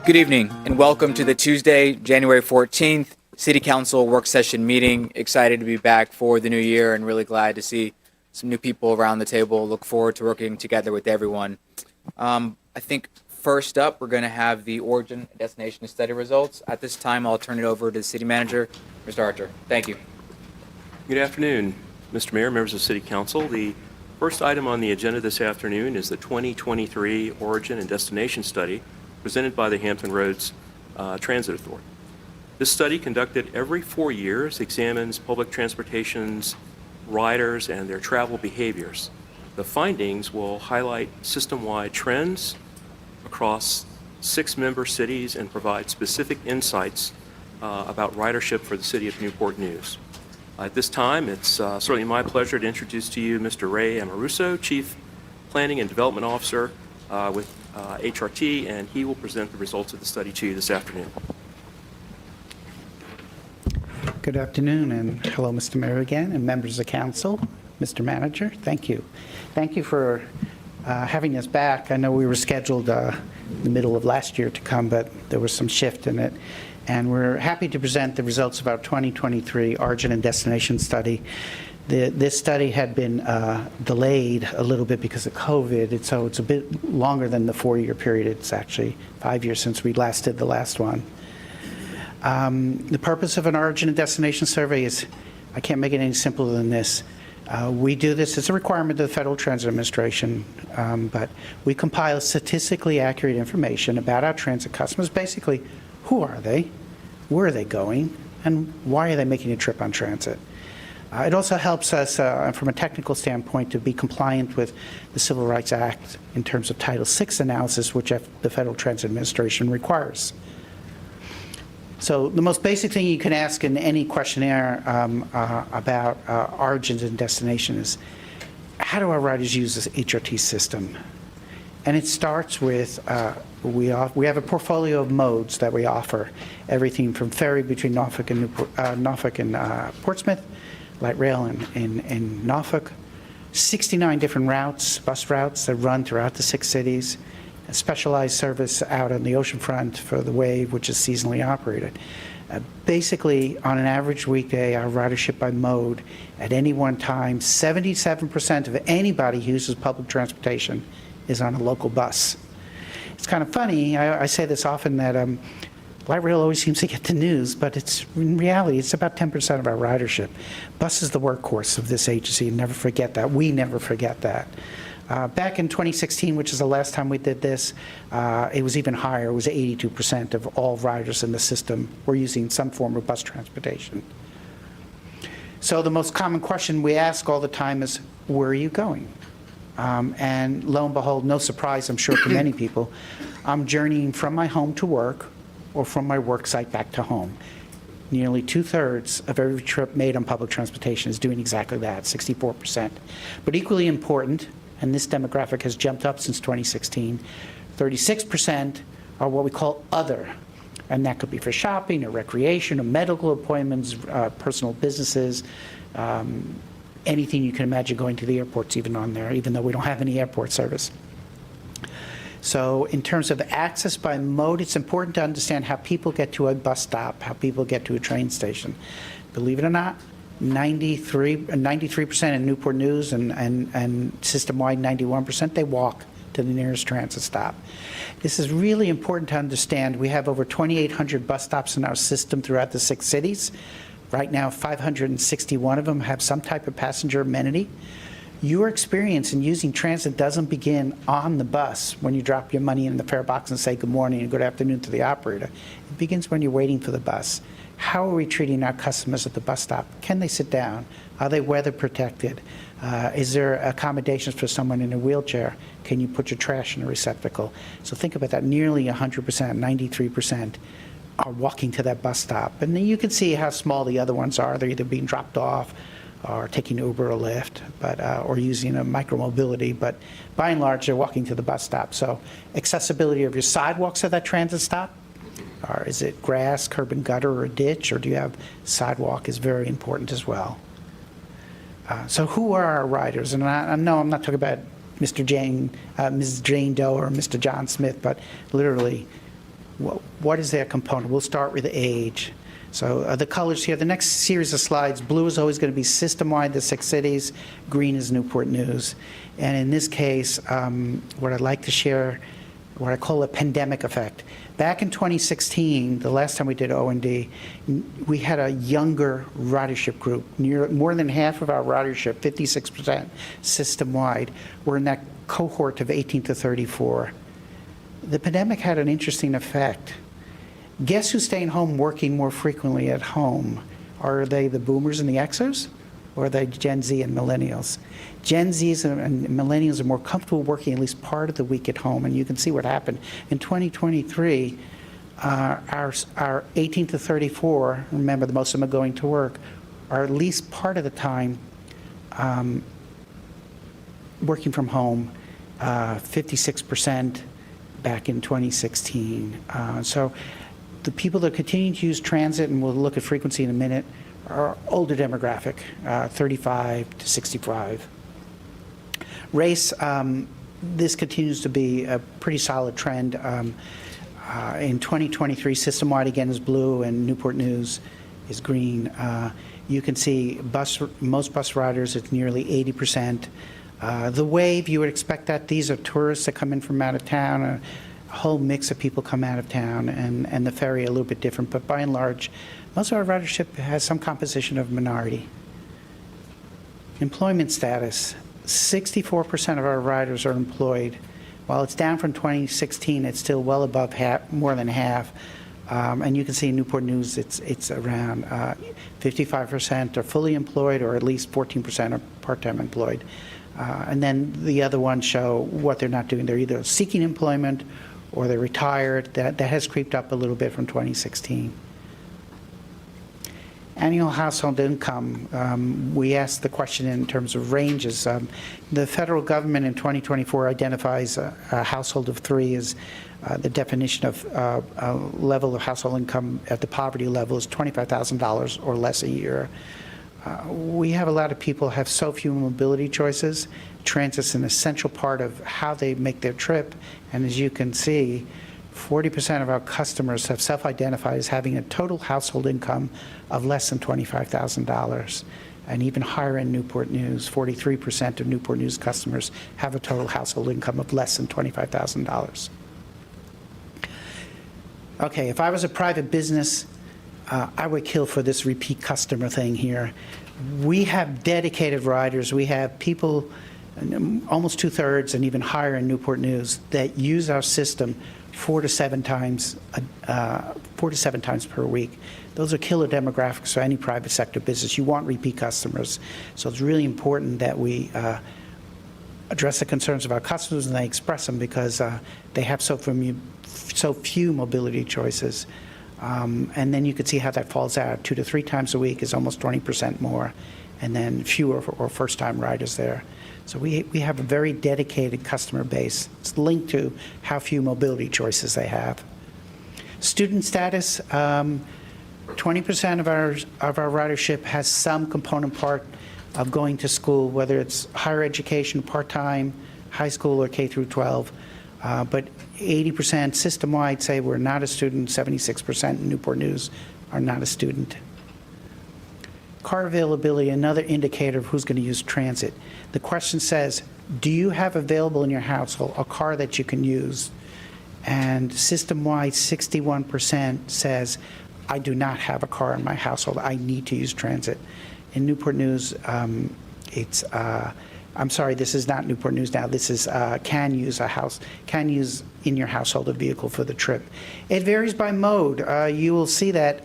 Good evening and welcome to the Tuesday, January 14th City Council work session meeting. Excited to be back for the new year and really glad to see some new people around the table. Look forward to working together with everyone. I think first up, we're going to have the origin and destination study results. At this time, I'll turn it over to the City Manager, Mr. Archer. Thank you. Good afternoon, Mr. Mayor, members of City Council. The first item on the agenda this afternoon is the 2023 Origin and Destination Study presented by the Hampton Roads Transit Authority. This study, conducted every 4 years, examines public transportation's riders and their travel behaviors. The findings will highlight system-wide trends across 6 member cities and provide specific insights about ridership for the city of Newport News. At this time, it's certainly my pleasure to introduce to you Mr. Ray Amoruso, Chief Planning and Development Officer with HRT, and he will present the results of the study to you this afternoon. Good afternoon, and hello, Mr. Mayor again, and members of council, Mr. Manager. Thank you. Thank you for having us back. I know we were scheduled in the middle of last year to come, but there was some shift in it. And we're happy to present the results of our 2023 Origin and Destination Study. This study had been delayed a little bit because of COVID, so it's a bit longer than the 4-year period. It's actually 5 years since we last did the last one. The purpose of an origin and destination survey is, I can't make it any simpler than this. We do this, it's a requirement of the Federal Transit Administration, but we compile statistically accurate information about our transit customers. Basically, who are they, where are they going, and why are they making a trip on transit? It also helps us, from a technical standpoint, to be compliant with the Civil Rights Act in terms of Title VI analysis, which the Federal Transit Administration requires. So the most basic thing you can ask in any questionnaire about origins and destination is, how do our riders use this HRT system? And it starts with, we have a portfolio of modes that we offer, everything from ferry between Norfolk and Portsmouth, light rail in Norfolk, 69 different routes, bus routes that run throughout the 6 cities, a specialized service out on the oceanfront for the Wave, which is seasonally operated. Basically, on an average weekday, our ridership by mode at any one time, 77% of anybody who uses public transportation is on a local bus. It's kind of funny, I say this often, that light rail always seems to get the news, but in reality, it's about 10% of our ridership. Bus is the workhorse of this agency, never forget that. We never forget that. Back in 2016, which is the last time we did this, it was even higher. It was 82% of all riders in the system were using some form of bus transportation. So the most common question we ask all the time is, where are you going? And lo and behold, no surprise, I'm sure, to many people, I'm journeying from my home to work or from my work site back to home. Nearly 2/3 of every trip made on public transportation is doing exactly that, 64%. But equally important, and this demographic has jumped up since 2016, 36% are what we call other. And that could be for shopping or recreation or medical appointments, personal businesses, anything you can imagine. Going to the airport's even on there, even though we don't have any airport service. So in terms of access by mode, it's important to understand how people get to a bus stop, how people get to a train station. Believe it or not, 93% in Newport News and system-wide 91%, they walk to the nearest transit stop. This is really important to understand. We have over 2,800 bus stops in our system throughout the 6 cities. Right now, 561 of them have some type of passenger amenity. Your experience in using transit doesn't begin on the bus when you drop your money in the fare box and say good morning and good afternoon to the operator. It begins when you're waiting for the bus. How are we treating our customers at the bus stop? Can they sit down? Are they weather protected? Is there accommodations for someone in a wheelchair? Can you put your trash in a receptacle? So think about that. Nearly 100%, 93% are walking to that bus stop. And then you can see how small the other ones are. They're either being dropped off or taking Uber or Lyft, or using a micromobility. But by and large, they're walking to the bus stop. So accessibility of your sidewalks at that transit stop, or is it grass, curb and gutter, or a ditch, or do you have sidewalk, is very important as well. So who are our riders? And no, I'm not talking about Mrs. Jane Doe or Mr. John Smith, but literally, what is their component? We'll start with age. So the colors here, the next series of slides, blue is always going to be system-wide, the 6 cities, green is Newport News. And in this case, what I'd like to share, what I call a pandemic effect. Back in 2016, the last time we did O&D, we had a younger ridership group. More than half of our ridership, 56% system-wide, were in that cohort of 18 to 34. The pandemic had an interesting effect. Guess who's staying home working more frequently at home? Are they the boomers and the Xers, or are they Gen Z and millennials? Gen Zs and millennials are more comfortable working at least part of the week at home, and you can see what happened. In 2023, our 18 to 34, remember, most of them are going to work, are at least part of the time working from home, 56% back in 2016. So the people that continue to use transit, and we'll look at frequency in a minute, are older demographic, 35 to 65. Race, this continues to be a pretty solid trend. In 2023, system-wide again is blue, and Newport News is green. You can see most bus riders, it's nearly 80%. The Wave, you would expect that. These are tourists that come in from out of town. a whole mix of people come out of town, and the ferry a little bit different. But by and large, most of our ridership has some composition of minority. Employment status, 64% of our riders are employed. While it's down from 2016, it's still well above half, more than half. And you can see in Newport News, it's around 55% are fully employed, or at least 14% are part-time employed. And then the other ones show what they're not doing. They're either seeking employment or they're retired. That has creeped up a little bit from 2016. Annual household income, we asked the question in terms of ranges. The federal government in 2024 identifies a household of three as the definition of a level of household income at the poverty level is $25,000 or less a year. We have a lot of people have so few mobility choices. Transit's an essential part of how they make their trip, and as you can see, 40% of our customers have self-identified as having a total household income of less than $25,000. And even higher in Newport News, 43% of Newport News customers have a total household income of less than $25,000. Okay, if I was a private business, I would kill for this repeat customer thing here. We have dedicated riders. We have people, almost 2/3 and even higher in Newport News, that use our system 4 to 7 times per week. Those are killer demographics for any private sector business. You want repeat customers. So it's really important that we address the concerns of our customers and they express them, because they have so few mobility choices. And then you can see how that falls out. 2 to 3 times a week is almost 20% more, and then fewer or first-time riders there. So we have a very dedicated customer base. It's linked to how few mobility choices they have. Student status, 20% of our ridership has some component part of going to school, whether it's higher education, part-time, high school, or K through 12. But 80% system-wide say we're not a student. 76% in Newport News are not a student. Car availability, another indicator of who's going to use transit. The question says, do you have available in your household a car that you can use? And system-wide, 61% says, I do not have a car in my household. I need to use transit. In Newport News, I'm sorry, this is not Newport News now. This is can use in your household a vehicle for the trip. It varies by mode. You will see that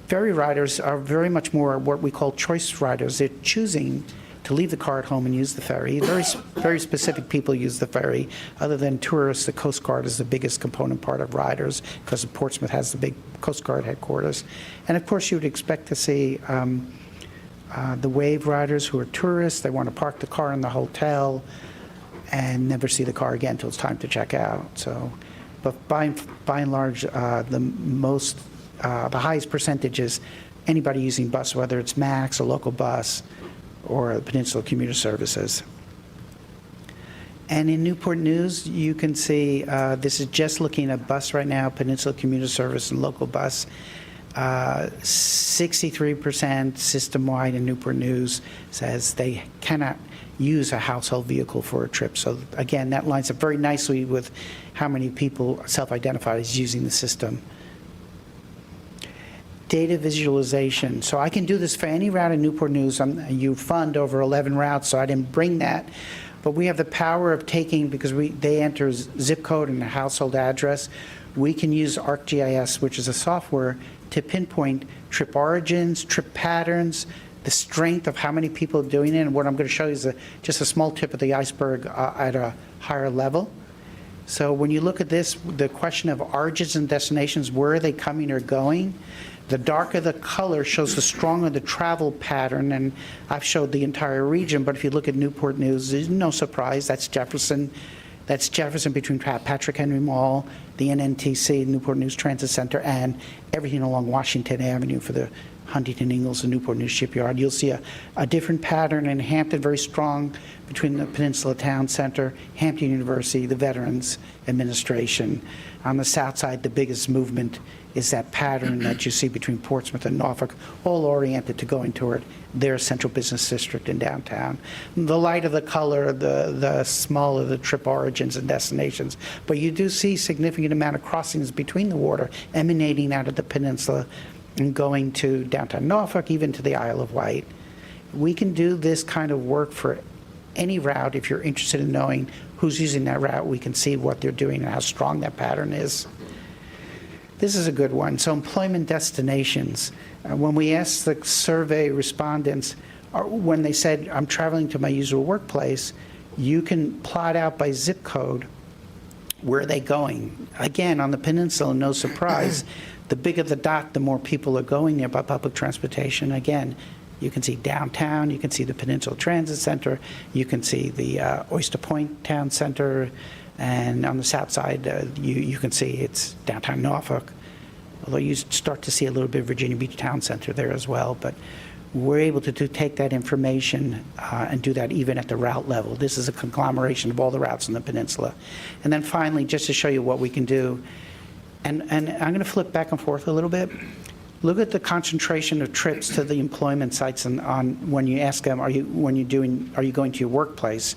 ferry riders are very much more what we call choice riders. They're choosing to leave the car at home and use the ferry. Very specific people use the ferry. Other than tourists, the Coast Guard is the biggest component part of riders, because Portsmouth has the big Coast Guard headquarters. And of course, you would expect to see the wave riders who are tourists. They want to park the car in the hotel and never see the car again until it's time to check out. So, but by and large, the highest percentage is anybody using bus, whether it's Max, a local bus, or Peninsula Commuter Services. And in Newport News, you can see this is just looking at bus right now, Peninsula Commuter Service and local bus. 63% system-wide in Newport News says they cannot use a household vehicle for a trip. So again, that lines up very nicely with how many people self-identify as using the system. Data visualization. So I can do this for any route in Newport News. You fund over 11 routes, so I didn't bring that. But we have the power of taking, because they enter zip code and a household address, we can use ArcGIS, which is a software, to pinpoint trip origins, trip patterns, the strength of how many people are doing it. And what I'm going to show you is just a small tip of the iceberg at a higher level. So when you look at this, the question of origins and destinations, where are they coming or going? The darker the color shows the stronger the travel pattern, and I've showed the entire region, but if you look at Newport News, there's no surprise, that's Jefferson. That's Jefferson between Patrick Henry Mall, the NNTC, Newport News Transit Center, and everything along Washington Avenue for the Huntington Ingalls and Newport News Shipyard. You'll see a different pattern in Hampton, very strong between the Peninsula Town Center, Hampton University, the Veterans Administration. On the south side, the biggest movement is that pattern that you see between Portsmouth and Norfolk, all oriented to going toward their central business district in downtown. The lighter the color, the smaller the trip origins and destinations. But you do see significant amount of crossings between the water emanating out of the peninsula and going to downtown Norfolk, even to the Isle of Wight. We can do this kind of work for any route. If you're interested in knowing who's using that route, we can see what they're doing and how strong that pattern is. This is a good one. So employment destinations. When we asked the survey respondents, when they said, I'm traveling to my usual workplace, you can plot out by zip code where are they going. Again, on the peninsula, no surprise, the bigger the dot, the more people are going there by public transportation. Again, you can see downtown, you can see the Peninsula Transit Center, you can see the Oyster Point Town Center, and on the south side, you can see it's downtown Norfolk, although you start to see a little bit of Virginia Beach Town Center there as well. But we're able to take that information and do that even at the route level. This is a conglomeration of all the routes in the peninsula. And then finally, just to show you what we can do, and I'm going to flip back and forth a little bit. Look at the concentration of trips to the employment sites on when you ask them, are you going to your workplace?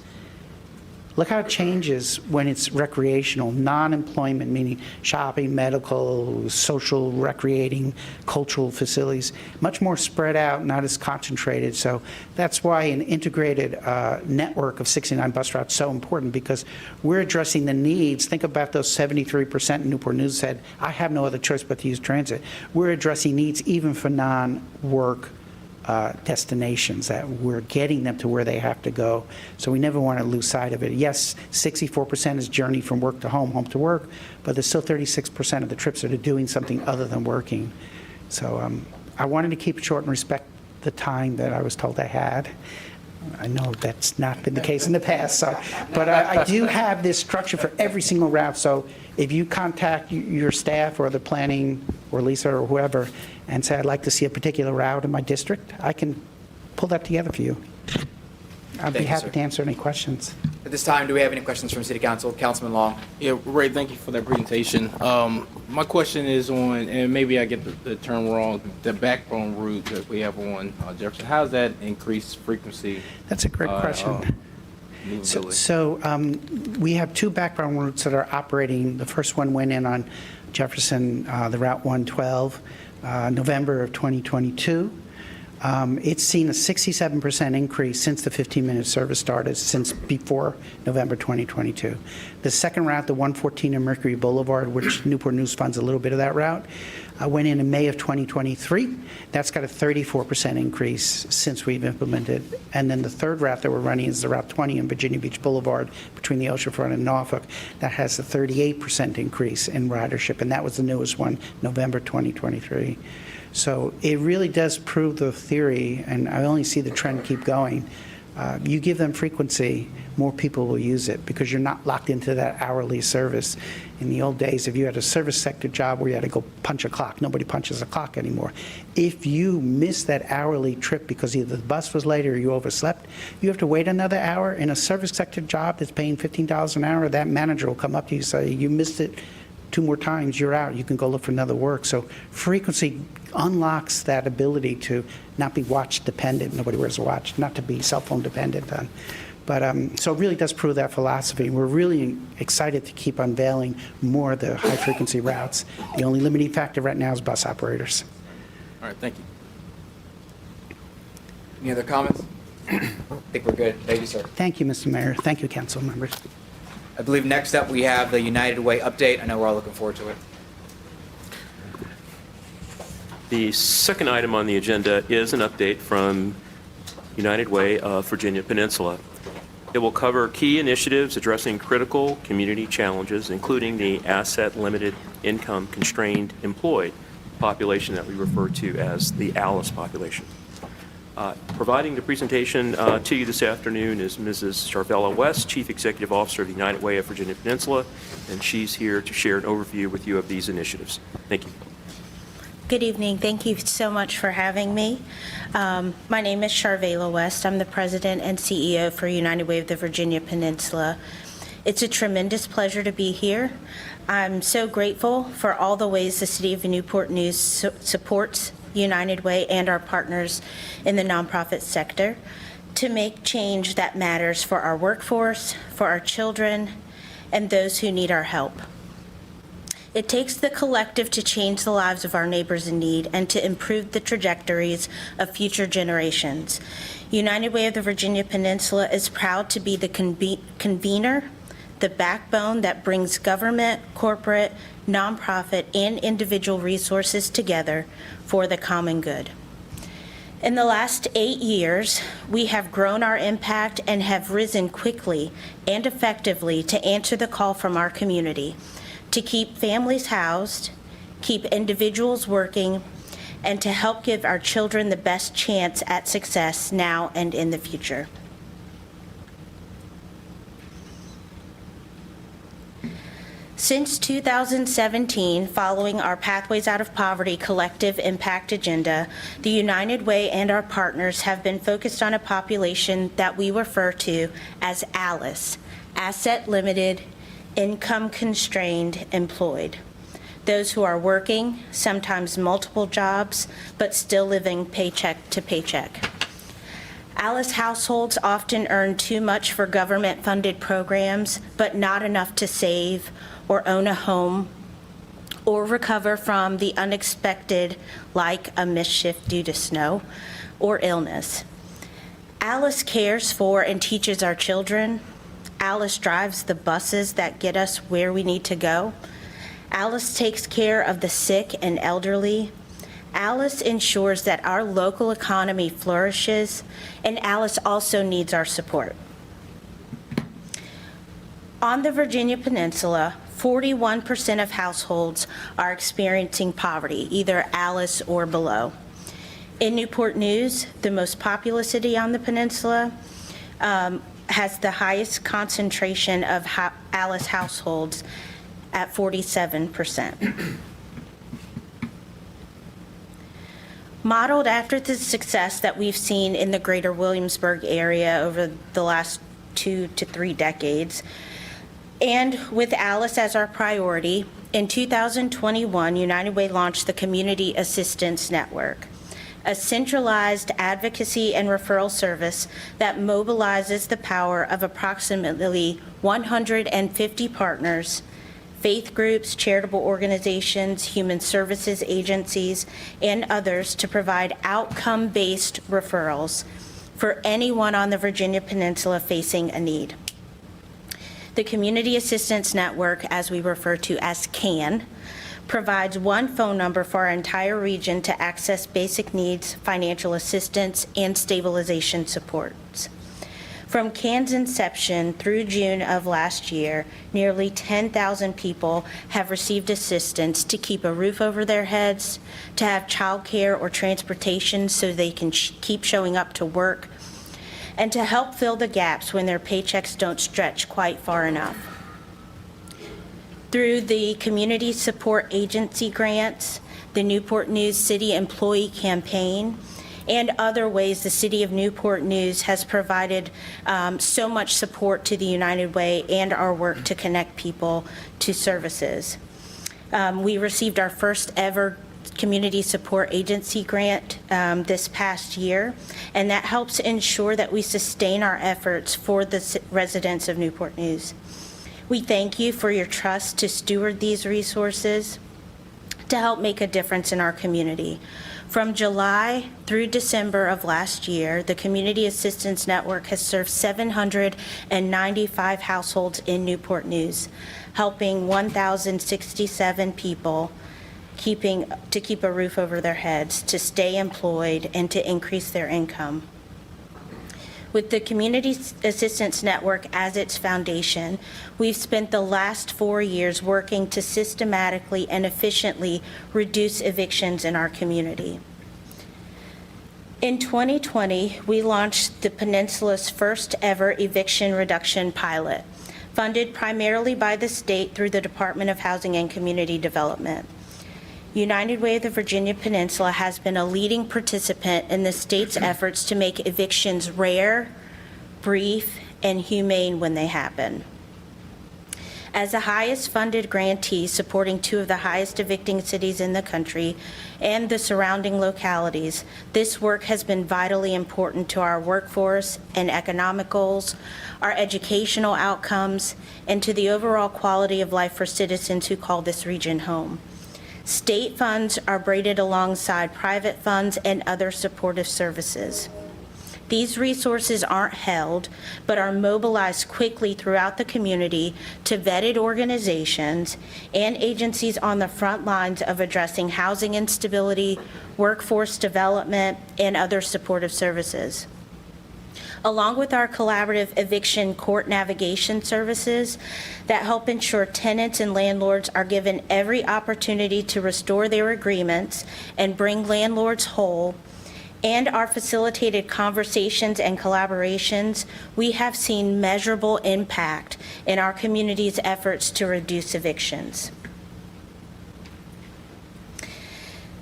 Look how it changes when it's recreational, non-employment, meaning shopping, medical, social, recreating, cultural facilities, much more spread out, not as concentrated. So that's why an integrated network of 69 bus routes is so important, because we're addressing the needs. Think about those 73% in Newport News said, I have no other choice but to use transit. We're addressing needs even for non-work destinations, that we're getting them to where they have to go. So we never want to lose sight of it. Yes, 64% is journey from work to home, home to work, but there's still 36% of the trips that are doing something other than working. So I wanted to keep it short and respect the time that I was told I had. I know that's not been the case in the past, so, but I do have this structure for every single route. So if you contact your staff or the planning or Lisa or whoever and say, I'd like to see a particular route in my district, I can pull that together for you. I'd be happy to answer any questions. At this time, do we have any questions from City Council? Councilman Long. Yeah, Ray, thank you for that presentation. My question is on, and maybe I get the term wrong, the backbone route that we have on Jefferson. How does that increase frequency? That's a great question. So we have two backbone routes that are operating. The first one went in on Jefferson, the Route 112, November of 2022. It's seen a 67% increase since the 15-minute service started, since before November 2022. The second route, the 114 in Mercury Boulevard, which Newport News funds a little bit of that route, went in May of 2023. That's got a 34% increase since we've implemented. And then the third route that we're running is the Route 20 in Virginia Beach Boulevard between the oceanfront and Norfolk. That has a 38% increase in ridership, and that was the newest one, November 2023. So it really does prove the theory, and I only see the trend keep going. You give them frequency, more people will use it, because you're not locked into that hourly service. In the old days, if you had a service sector job where you had to go punch a clock, nobody punches a clock anymore. If you miss that hourly trip because either the bus was late or you overslept, you have to wait another hour. In a service sector job that's paying $15 an hour, that manager will come up to you and say, you missed it 2 more times, you're out. You can go look for another work. So frequency unlocks that ability to not be watch dependent. Nobody wears a watch. Not to be cell phone dependent on. But so it really does prove that philosophy. We're really excited to keep unveiling more of the high frequency routes. The only limiting factor right now is bus operators. All right, thank you. Any other comments? I think we're good. Thank you, sir. Thank you, Mr. Mayor. Thank you, council members. I believe next up we have the United Way update. I know we're all looking forward to it. The second item on the agenda is an update from United Way of Virginia Peninsula. It will cover key initiatives addressing critical community challenges, including the asset-limited, income-constrained employed population that we refer to as the ALICE population. Providing the presentation to you this afternoon is Mrs. Charvella West, Chief Executive Officer of the United Way of Virginia Peninsula, and she's here to share an overview with you of these initiatives. Thank you. Good evening. Thank you so much for having me. My name is Charvela West. I'm the president and CEO for United Way of the Virginia Peninsula. It's a tremendous pleasure to be here. I'm so grateful for all the ways the City of Newport News supports United Way and our partners in the nonprofit sector to make change that matters for our workforce, for our children, and those who need our help. It takes the collective to change the lives of our neighbors in need and to improve the trajectories of future generations. United Way of the Virginia Peninsula is proud to be the convener, the backbone that brings government, corporate, nonprofit, and individual resources together for the common good. In the last 8 years, we have grown our impact and have risen quickly and effectively to answer the call from our community to keep families housed, keep individuals working, and to help give our children the best chance at success now and in the future. Since 2017, following our Pathways Out of Poverty collective impact agenda, the United Way and our partners have been focused on a population that we refer to as ALICE, Asset Limited, Income Constrained, Employed. Those who are working, sometimes multiple jobs, but still living paycheck to paycheck. ALICE households often earn too much for government-funded programs, but not enough to save or own a home or recover from the unexpected, like a missed shift due to snow or illness. ALICE cares for and teaches our children. ALICE drives the buses that get us where we need to go. ALICE takes care of the sick and elderly. ALICE ensures that our local economy flourishes, and ALICE also needs our support. On the Virginia Peninsula, 41% of households are experiencing poverty, either ALICE or below. In Newport News, the most populous city on the peninsula, has the highest concentration of ALICE households at 47%. Modeled after the success that we've seen in the greater Williamsburg area over the last 2 to 3 decades, and with ALICE as our priority, in 2021, United Way launched the Community Assistance Network, a centralized advocacy and referral service that mobilizes the power of approximately 150 partners, faith groups, charitable organizations, human services agencies, and others to provide outcome-based referrals for anyone on the Virginia Peninsula facing a need. The Community Assistance Network, as we refer to as CAN, provides one phone number for our entire region to access basic needs, financial assistance, and stabilization supports. From CAN's inception through June of last year, nearly 10,000 people have received assistance to keep a roof over their heads, to have childcare or transportation so they can keep showing up to work, and to help fill the gaps when their paychecks don't stretch quite far enough. Through the Community Support Agency grants, the Newport News City Employee Campaign, and other ways the City of Newport News has provided so much support to the United Way and our work to connect people to services. We received our first ever Community Support Agency grant this past year, and that helps ensure that we sustain our efforts for the residents of Newport News. We thank you for your trust to steward these resources to help make a difference in our community. From July through December of last year, the Community Assistance Network has served 795 households in Newport News, helping 1,067 people keep a roof over their heads, to stay employed, and to increase their income. With the Community Assistance Network as its foundation, we've spent the last 4 years working to systematically and efficiently reduce evictions in our community. In 2020, we launched the Peninsula's first ever eviction reduction pilot, funded primarily by the state through the Department of Housing and Community Development. United Way of the Virginia Peninsula has been a leading participant in the state's efforts to make evictions rare, brief, and humane when they happen. As the highest funded grantee supporting two of the highest evicting cities in the country and the surrounding localities, this work has been vitally important to our workforce and economic goals, our educational outcomes, and to the overall quality of life for citizens who call this region home. State funds are braided alongside private funds and other supportive services. These resources aren't held, but are mobilized quickly throughout the community to vetted organizations and agencies on the front lines of addressing housing instability, workforce development, and other supportive services. Along with our collaborative eviction court navigation services that help ensure tenants and landlords are given every opportunity to restore their agreements and bring landlords whole, and our facilitated conversations and collaborations, we have seen measurable impact in our community's efforts to reduce evictions.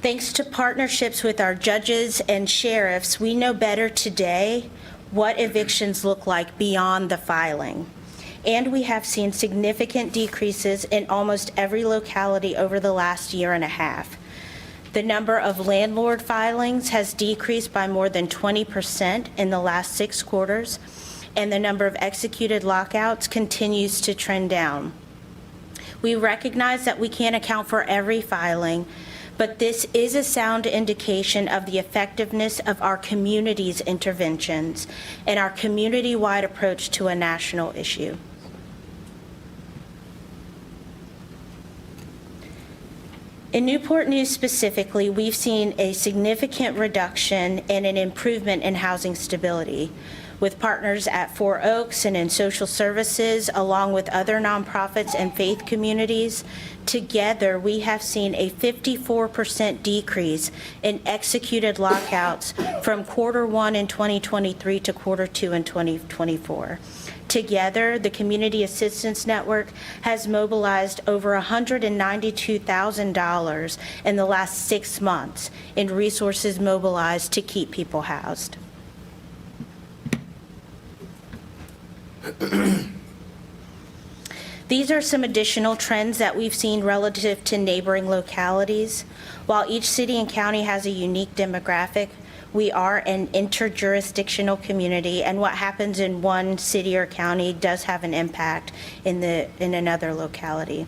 Thanks to partnerships with our judges and sheriffs, we know better today what evictions look like beyond the filing. And we have seen significant decreases in almost every locality over the last year and a half. The number of landlord filings has decreased by more than 20% in the last 6 quarters, and the number of executed lockouts continues to trend down. We recognize that we can't account for every filing, but this is a sound indication of the effectiveness of our community's interventions and our community-wide approach to a national issue. In Newport News specifically, we've seen a significant reduction and an improvement in housing stability. With partners at 4 Oaks and in social services, along with other nonprofits and faith communities, together we have seen a 54% decrease in executed lockouts from Q1 in 2023 to Q2 in 2024. Together, the Community Assistance Network has mobilized over $192,000 in the last 6 months in resources mobilized to keep people housed. These are some additional trends that we've seen relative to neighboring localities. While each city and county has a unique demographic, we are an interjurisdictional community, and what happens in one city or county does have an impact in another locality.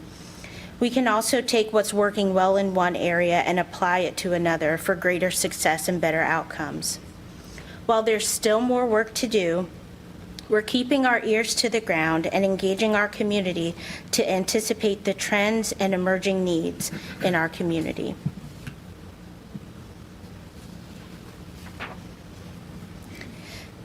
We can also take what's working well in one area and apply it to another for greater success and better outcomes. While there's still more work to do, we're keeping our ears to the ground and engaging our community to anticipate the trends and emerging needs in our community.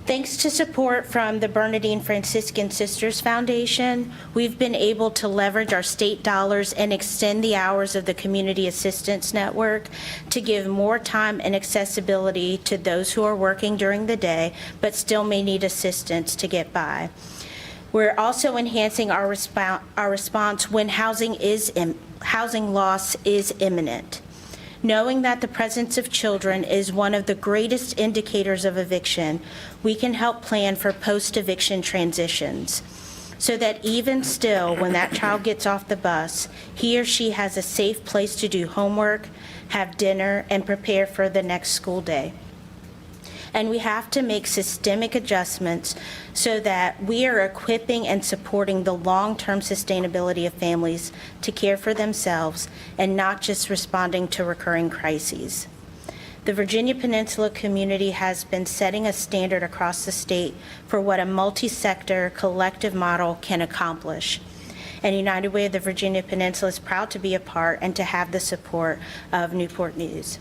Thanks to support from the Bernadine Franciscan Sisters Foundation, we've been able to leverage our state dollars and extend the hours of the Community Assistance Network to give more time and accessibility to those who are working during the day but still may need assistance to get by. We're also enhancing our response when housing loss is imminent. Knowing that the presence of children is one of the greatest indicators of eviction, we can help plan for post-eviction transitions so that even still, when that child gets off the bus, he or she has a safe place to do homework, have dinner, and prepare for the next school day. And we have to make systemic adjustments so that we are equipping and supporting the long-term sustainability of families to care for themselves and not just responding to recurring crises. The Virginia Peninsula community has been setting a standard across the state for what a multi-sector collective model can accomplish. And United Way of the Virginia Peninsula is proud to be a part and to have the support of Newport News.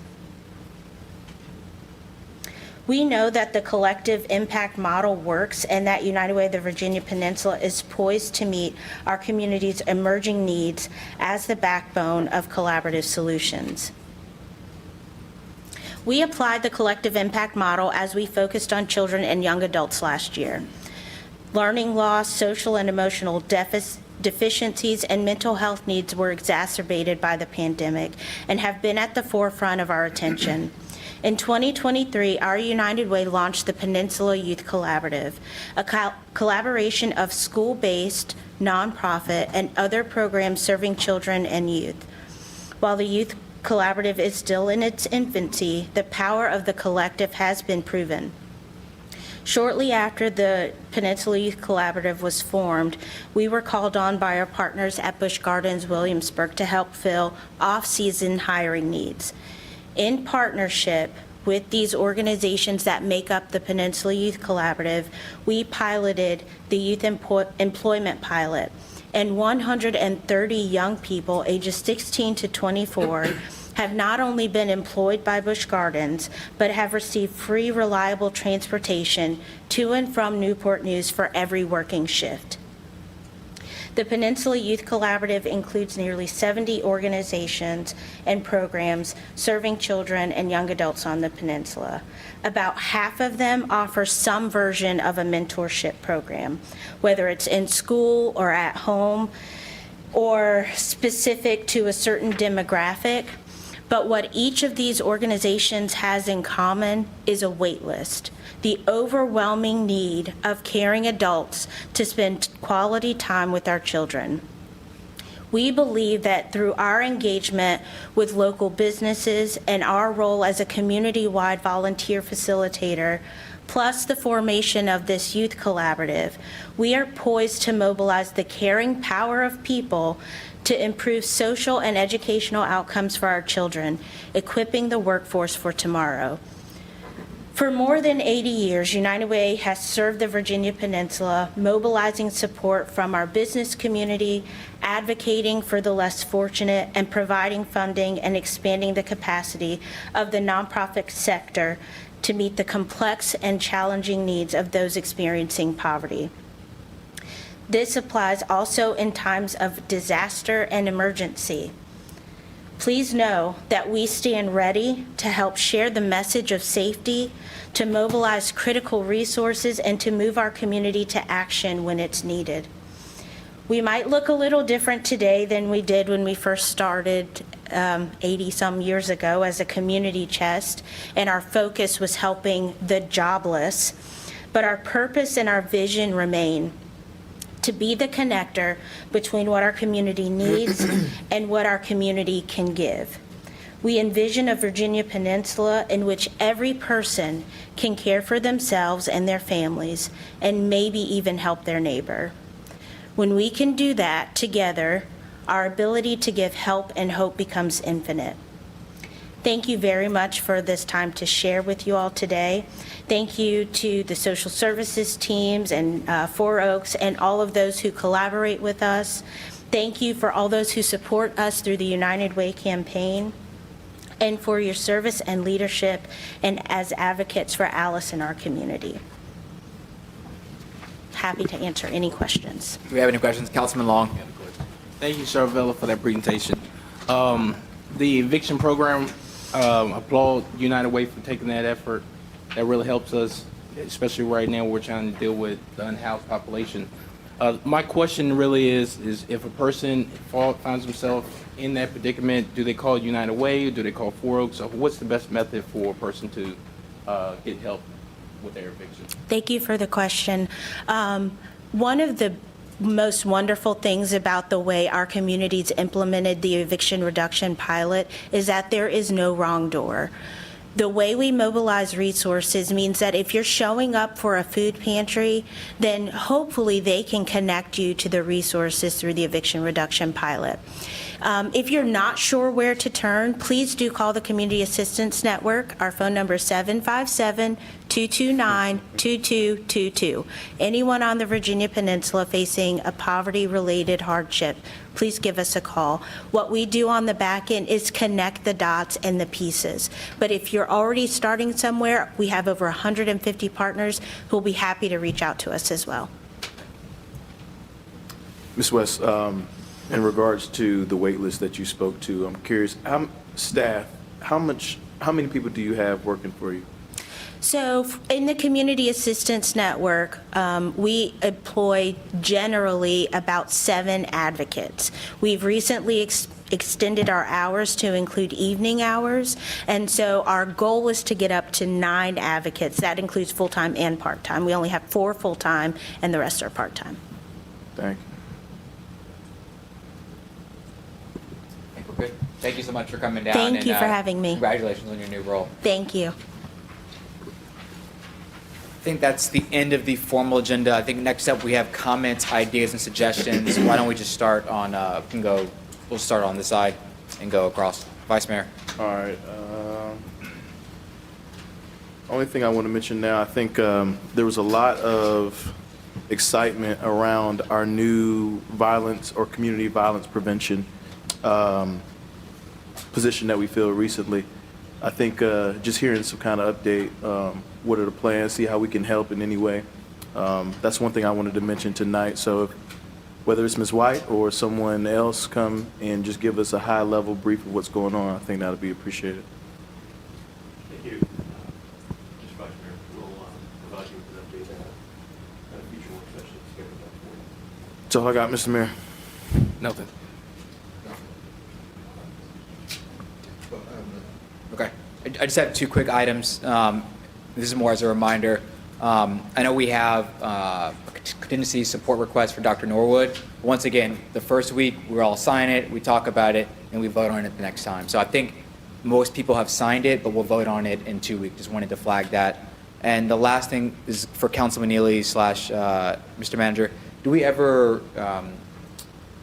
We know that the collective impact model works and that United Way of the Virginia Peninsula is poised to meet our community's emerging needs as the backbone of collaborative solutions. We applied the collective impact model as we focused on children and young adults last year. Learning loss, social and emotional deficiencies, and mental health needs were exacerbated by the pandemic and have been at the forefront of our attention. In 2023, our United Way launched the Peninsula Youth Collaborative, a collaboration of school-based, nonprofit, and other programs serving children and youth. While the Youth Collaborative is still in its infancy, the power of the collective has been proven. Shortly after the Peninsula Youth Collaborative was formed, we were called on by our partners at Busch Gardens Williamsburg to help fill off-season hiring needs. In partnership with these organizations that make up the Peninsula Youth Collaborative, we piloted the Youth Employment Pilot, and 130 young people ages 16 to 24 have not only been employed by Busch Gardens, but have received free, reliable transportation to and from Newport News for every working shift. The Peninsula Youth Collaborative includes nearly 70 organizations and programs serving children and young adults on the peninsula. About half of them offer some version of a mentorship program, whether it's in school or at home or specific to a certain demographic. But what each of these organizations has in common is a wait list, the overwhelming need of caring adults to spend quality time with our children. We believe that through our engagement with local businesses and our role as a community-wide volunteer facilitator, plus the formation of this youth collaborative, we are poised to mobilize the caring power of people to improve social and educational outcomes for our children, equipping the workforce for tomorrow. For more than 80 years, United Way has served the Virginia Peninsula, mobilizing support from our business community, advocating for the less fortunate, and providing funding and expanding the capacity of the nonprofit sector to meet the complex and challenging needs of those experiencing poverty. This applies also in times of disaster and emergency. Please know that we stand ready to help share the message of safety, to mobilize critical resources, and to move our community to action when it's needed. We might look a little different today than we did when we first started 80-some years ago as a community chest, and our focus was helping the jobless, but our purpose and our vision remain: to be the connector between what our community needs and what our community can give. We envision a Virginia Peninsula in which every person can care for themselves and their families, and maybe even help their neighbor. When we can do that together, our ability to give help and hope becomes infinite. Thank you very much for this time to share with you all today. Thank you to the social services teams and Four Oaks and all of those who collaborate with us. Thank you for all those who support us through the United Way campaign, and for your service and leadership and as advocates for Alice in our community. Happy to answer any questions. Do we have any questions? Councilman Long. Thank you, Sarvella, for that presentation. The eviction program, applaud United Way for taking that effort. That really helps us, especially right now we're trying to deal with the unhoused population. My question really is if a person finds themselves in that predicament, do they call United Way, or do they call Four Oaks? Or what's the best method for a person to get help with their eviction? Thank you for the question. One of the most wonderful things about the way our communities implemented the eviction reduction pilot is that there is no wrong door. The way we mobilize resources means that if you're showing up for a food pantry, then hopefully they can connect you to the resources through the eviction reduction pilot. If you're not sure where to turn, please do call the Community Assistance Network. Our phone number is 757-229-2222. Anyone on the Virginia Peninsula facing a poverty-related hardship, please give us a call. What we do on the back end is connect the dots and the pieces. But if you're already starting somewhere, we have over 150 partners who will be happy to reach out to us as well. Ms. West, in regards to the wait list that you spoke to, I'm curious, how many people do you have working for you? So in the Community Assistance Network, we employ generally about 7 advocates. We've recently extended our hours to include evening hours, and so our goal is to get up to 9 advocates. That includes full-time and part-time. We only have 4 full-time, and the rest are part-time. Thank you. I think we're good. Thank you so much for coming down. Thank and, you for having me. Congratulations on your new role. Thank you. I think that's the end of the formal agenda. I think next up we have comments, ideas, and suggestions. Why don't we just start on, we'll start on this side and go across. Vice Mayor. All right. Only thing I want to mention now, I think there was a lot of excitement around our new violence or community violence prevention position that we filled recently. I think just hearing some kind of update, what are the plans, see how we can help in any way. That's one thing I wanted to mention tonight. So if, whether it's Ms. White or someone else come and just give us a high-level brief of what's going on, I think that would be appreciated. Thank you. Mr. Vice Mayor, we'll provide you with an update at a future work session scheduled for you. That's all I got, Mr. Mayor. Nothing. Okay. I just have 2 quick items. This is more as a reminder. I know we have a contingency support request for Dr. Norwood. Once again, the first week, we all sign it, we talk about it, and we vote on it the next time. So I think most people have signed it, but we'll vote on it in 2 weeks. Just wanted to flag that. And the last thing is for Councilman Neely / Mr. Manager. Do we ever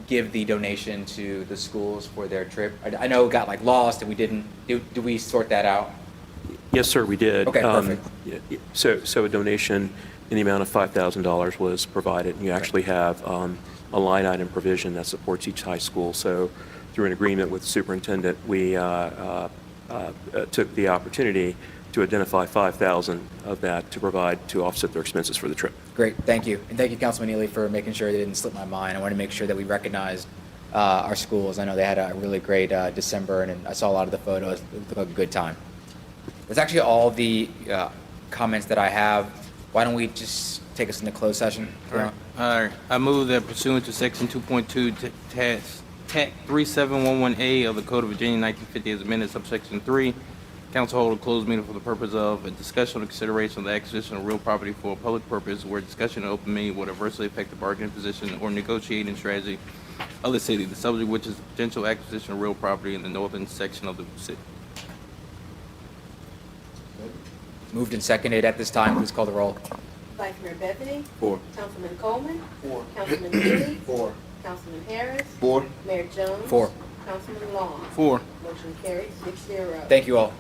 give the donation to the schools for their trip? I know it got like lost and we didn't. Do we sort that out? Yes, sir, we did. Okay, perfect. So a donation in the amount of $5,000 was provided, and you actually have a line item provision that supports each high school. So through an agreement with the superintendent, we took the opportunity to identify 5,000 of that to provide to offset their expenses for the trip. Great, thank you. And thank you, Councilman Neely, for making sure it didn't slip my mind. I want to make sure that we recognized our schools. I know they had a really great December, and I saw a lot of the photos. It looked like a good time. That's actually all the comments that I have. Why don't we just take us into closed session? All right. I move that pursuant to Section 2.2, Tech 3711A of the Code of Virginia 1950 as amended, subsection 3, council hold a closed meeting for the purpose of a discussion or consideration of the acquisition of real property for a public purpose where discussion in open meeting would adversely affect the bargaining position or negotiating strategy of the city, the subject which is the potential acquisition of real property in the northern section of the city. Moved and seconded at this time. Please call the roll. Vice Mayor Bethany. 4. Councilman Coleman. 4. Councilman Neely. 4. Councilman Harris. 4. Mayor Jones. 4. Councilman Long. 4. Motion carried 6-0. Thank you all.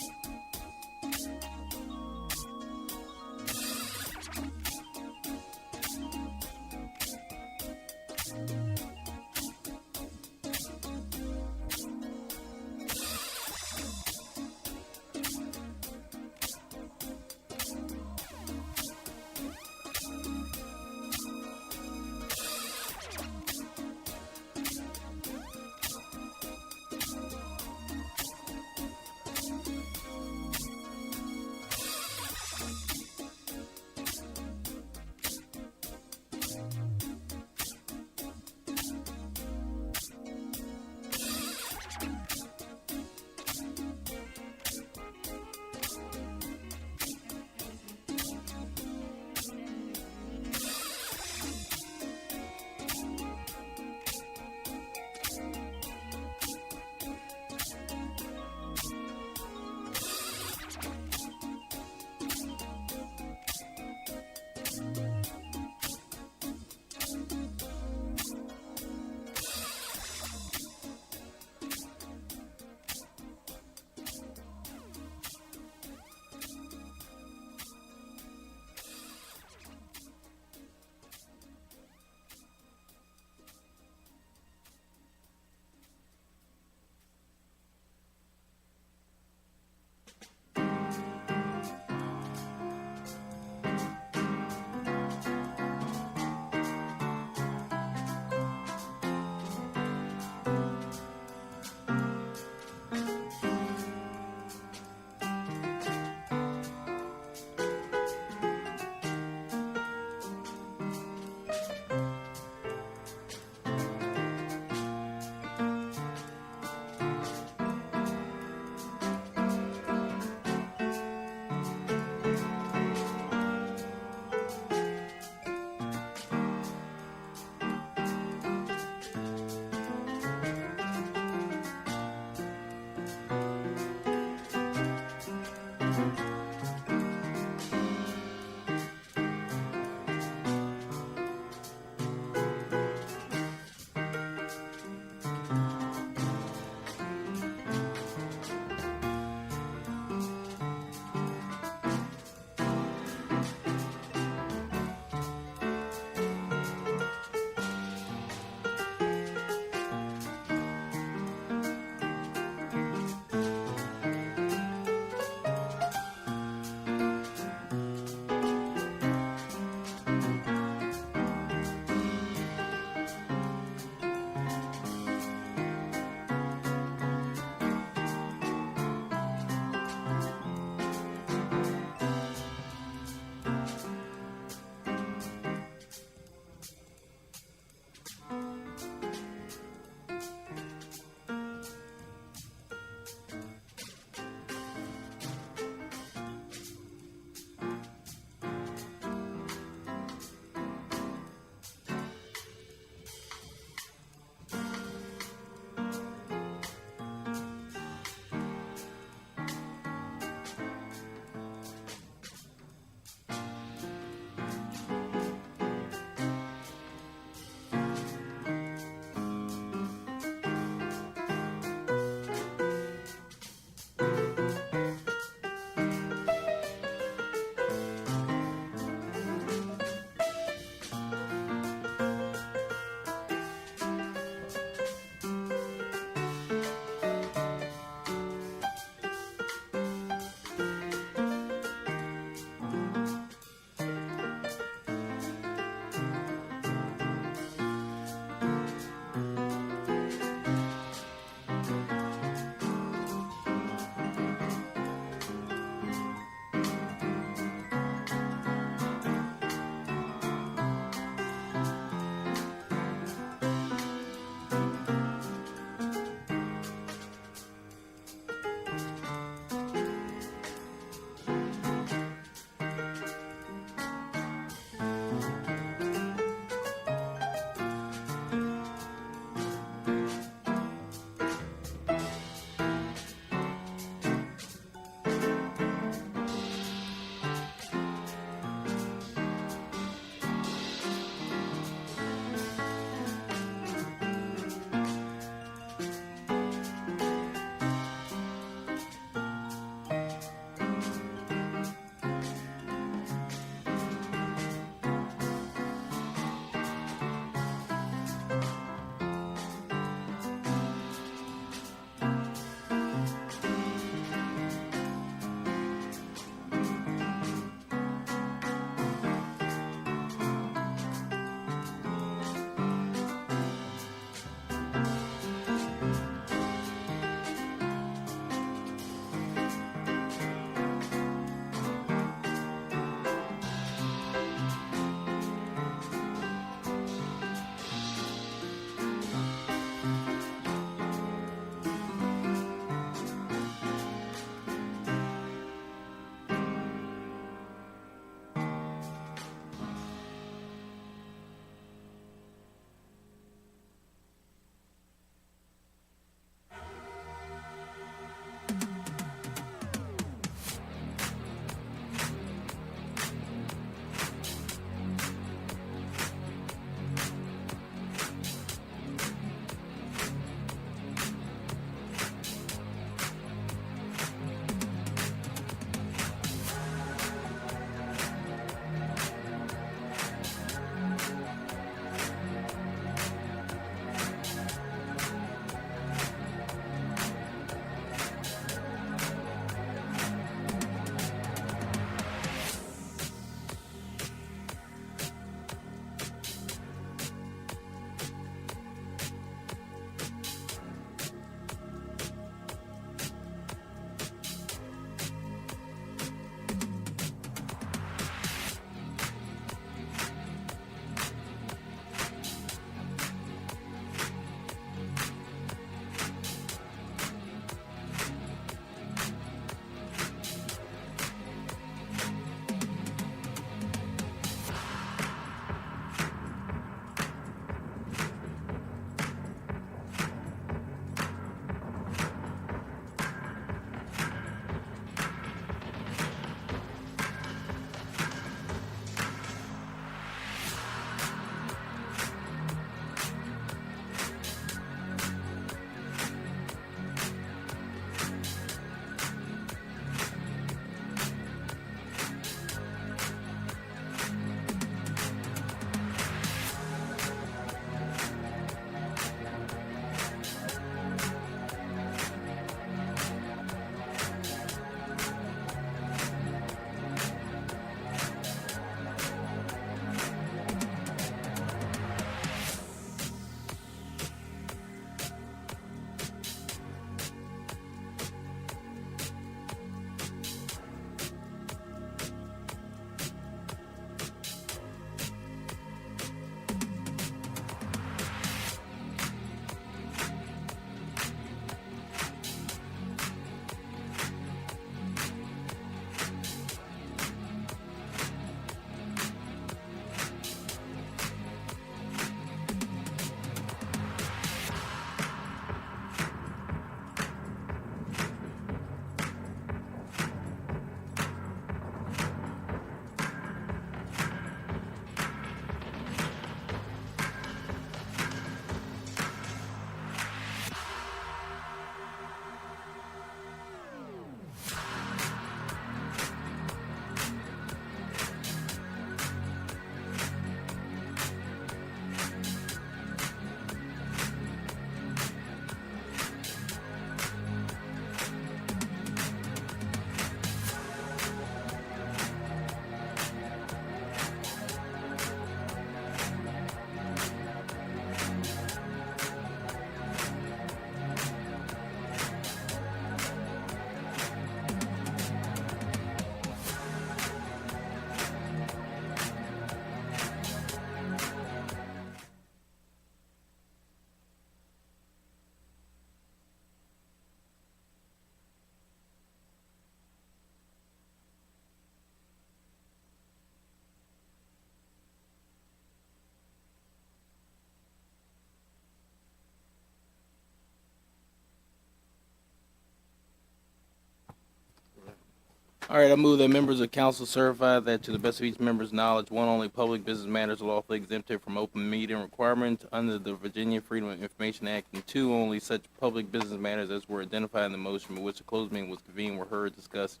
All right, I move that members of council certify that to the best of each member's knowledge, one, only public business matters are lawfully exempted from open meeting requirements under the Virginia Freedom of Information Act, and two, only such public business matters as were identified in the motion by which the closed meeting was convened were heard, discussed,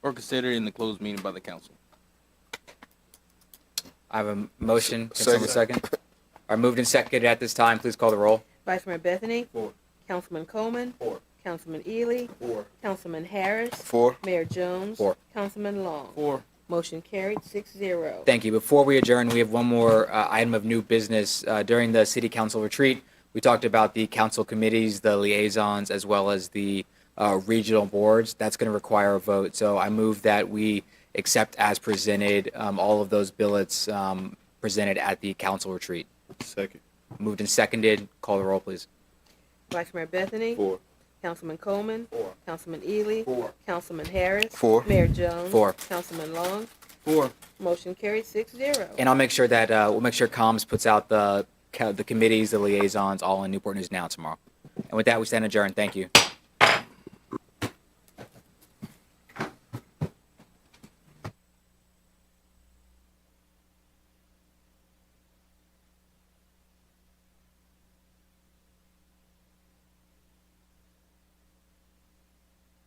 or considered in the closed meeting by the council. I have a motion. Can someone second? Are moved and seconded at this time. Please call the roll. Vice Mayor Bethany. 4. Councilman Coleman. 4. Councilman Ely. 4. Councilman Harris. 4. Mayor Jones. 4. Councilman Long. 4. Motion carried 6-0. Thank you. Before we adjourn, we have one more item of new business. During the city council retreat, we talked about the council committees, the liaisons, as well as the regional boards. That's going to require a vote. So I move that we accept as presented all of those billets presented at the council retreat. Second. Moved and seconded. Call the roll, please. Vice Mayor Bethany. 4. Councilman Coleman. 4. Councilman Ely. 4. Councilman Harris. 4. Mayor Jones. 4. Councilman Long. 4. Motion carried 6-0. And I'll make sure that we'll make sure comms puts out the committees, the liaisons, all in Newport News Now tomorrow. And with that, we stand adjourned. Thank you.